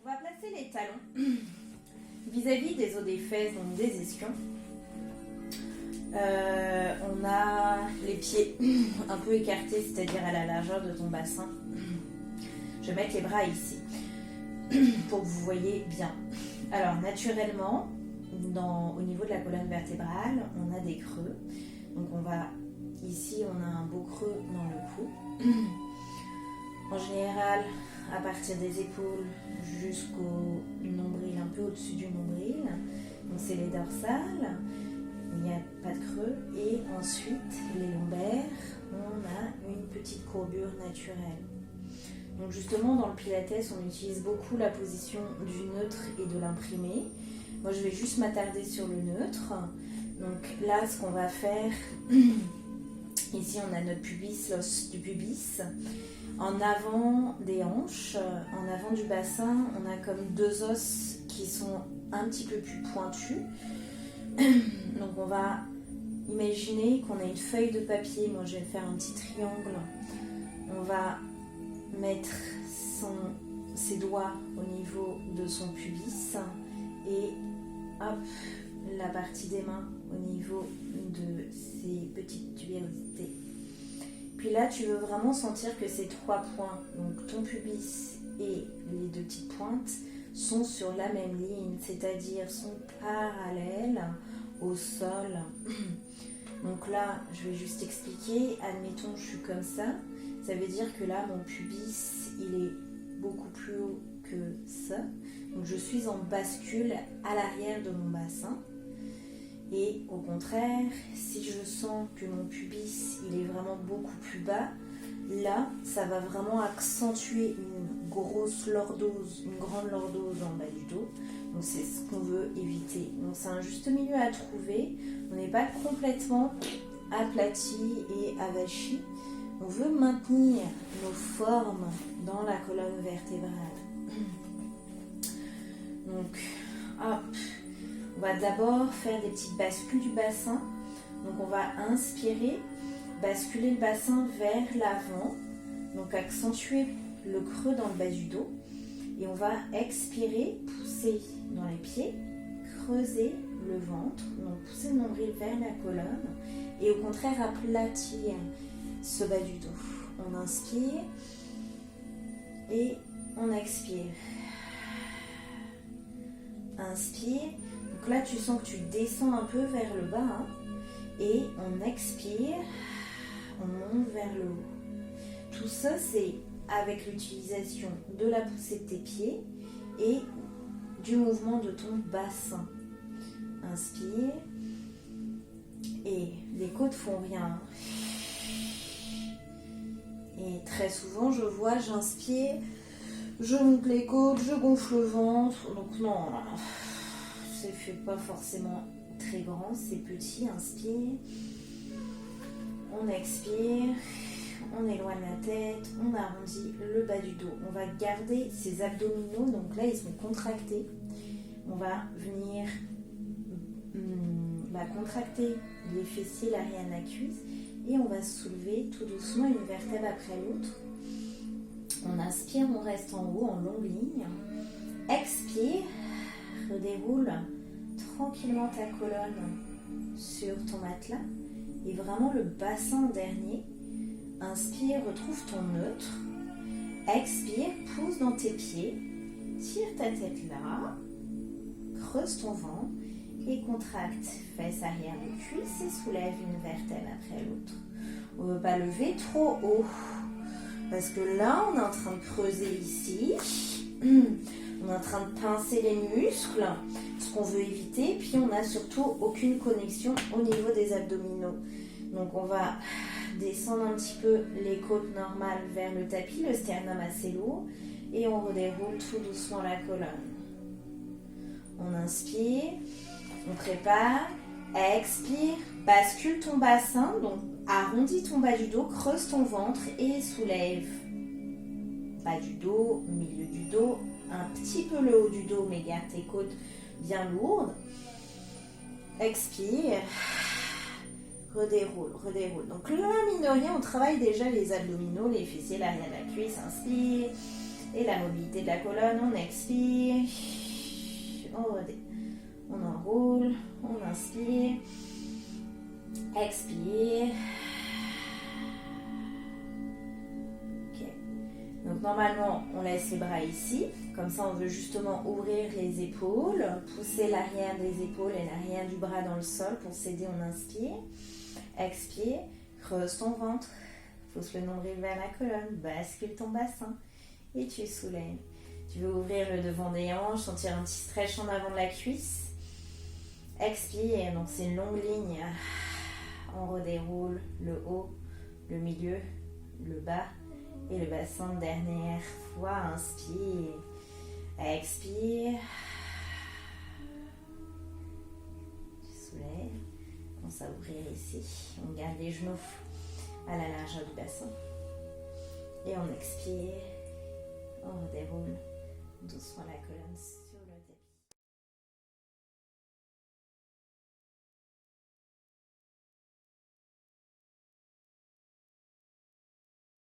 On va placer les talons vis-à-vis des os des fesses, donc des ischions. On a les pieds un peu écartés, c'est-à-dire à la largeur de ton bassin. Je vais mettre les bras ici pour que vous voyez bien. Alors naturellement, au niveau de la colonne vertébrale, on a des creux. Donc ici on a un beau creux dans le cou. En général, à partir des épaules jusqu'au nombril, un peu au-dessus du nombril. Donc c'est les dorsales, il n'y a pas de creux. Et ensuite, les lombaires, on a une petite courbure naturelle. Donc justement, dans le pilates, on utilise beaucoup la position du neutre et de l'imprimé. Moi, je vais juste m'attarder sur le neutre. Donc là, ce qu'on va faire, ici on a notre pubis, l'os du pubis. En avant des hanches, en avant du bassin, on a comme deux os qui sont un petit peu plus pointus. Donc on va imaginer qu'on a une feuille de papier. Moi je vais faire un petit triangle. On va mettre ses doigts au niveau de son pubis et hop, la partie des mains au niveau de ses petites tubérosités. Puis là, tu veux vraiment sentir que ces trois points, donc ton pubis et les deux petites pointes, sont sur la même ligne, c'est-à-dire sont parallèles au sol. Donc là, je vais juste expliquer. Admettons, je suis comme ça. Ça veut dire que là, mon pubis, il est beaucoup plus haut que ça. Donc je suis en bascule à l'arrière de mon bassin. Et au contraire, si je sens que mon pubis il est vraiment beaucoup plus bas, là, ça va vraiment accentuer une grosse lordose, une grande lordose en bas du dos. Donc c'est ce qu'on veut éviter. Donc c'est un juste milieu à trouver. On n'est pas complètement aplati et avachi. On veut maintenir nos formes dans la colonne vertébrale. Donc, hop. On va d'abord faire des petites bascules du bassin. Donc on va inspirer, basculer le bassin vers l'avant. Donc accentuer le creux dans le bas du dos. Et on va expirer, pousser dans les pieds, creuser le ventre. Donc pousser le nombril vers la colonne. Et au contraire aplatir ce bas du dos. On inspire et on expire. Inspire. Donc là, tu sens que tu descends un peu vers le bas. Hein, et on expire, on monte vers le haut. Tout ça, c'est avec l'utilisation de la poussée de tes pieds et du mouvement de ton bassin. Inspire. Et les côtes font rien. Et très souvent, je vois, j'inspire, je monte les côtes, je gonfle le ventre. Donc non. C'est pas forcément très grand, c'est petit. Inspire, on expire, on éloigne la tête, on arrondit le bas du dos. On va garder ses abdominaux, donc là ils sont contractés. On va venir contracter les fessiers, l'arrière de la cuisse et on va soulever tout doucement une vertèbre après l'autre. On inspire, on reste en haut en longue ligne. Expire, redéroule tranquillement ta colonne sur ton matelas et vraiment le bassin en dernier. Inspire, retrouve ton neutre. Expire, pousse dans tes pieds. Tire ta tête là. Creuse ton ventre et contracte fesses arrière de cuisse et soulève une vertèbre après l'autre. On ne veut pas lever trop haut parce que là on est en train de creuser ici. On est en train de pincer les muscles, ce qu'on veut éviter. Puis on n'a surtout aucune connexion au niveau des abdominaux. Donc on va descendre un petit peu les côtes normales vers le tapis, le sternum assez lourd. Et on redéroule tout doucement la colonne. On inspire, on prépare, expire, bascule ton bassin. Donc arrondis ton bas du dos, creuse ton ventre et soulève. Bas du dos, milieu du dos, un petit peu le haut du dos, mais garde tes côtes bien lourdes. Expire, redéroule, redéroule. Donc là, mine de rien, on travaille déjà les abdominaux, les fessiers, l'arrière de la cuisse. Inspire, Et la mobilité de la colonne, on expire. On enroule, on inspire. Expire. Ok. Donc normalement, on laisse les bras ici. Comme ça, on veut justement ouvrir les épaules, pousser l'arrière des épaules et l'arrière du bras dans le sol. Pour s'aider, on inspire. Expire. Creuse ton ventre. Pousse le nombril vers la colonne. Bascule ton bassin. Et tu soulèves. Tu veux ouvrir le devant des hanches, sentir un petit stretch en avant de la cuisse. Expire. Donc c'est une longue ligne. On redéroule le haut, le milieu, le bas et le bassin. Dernière fois, inspire, expire. Tu soulèves, commence à ouvrir ici. On garde les genoux à la largeur du bassin. Et on expire, on redéroule doucement la colonne.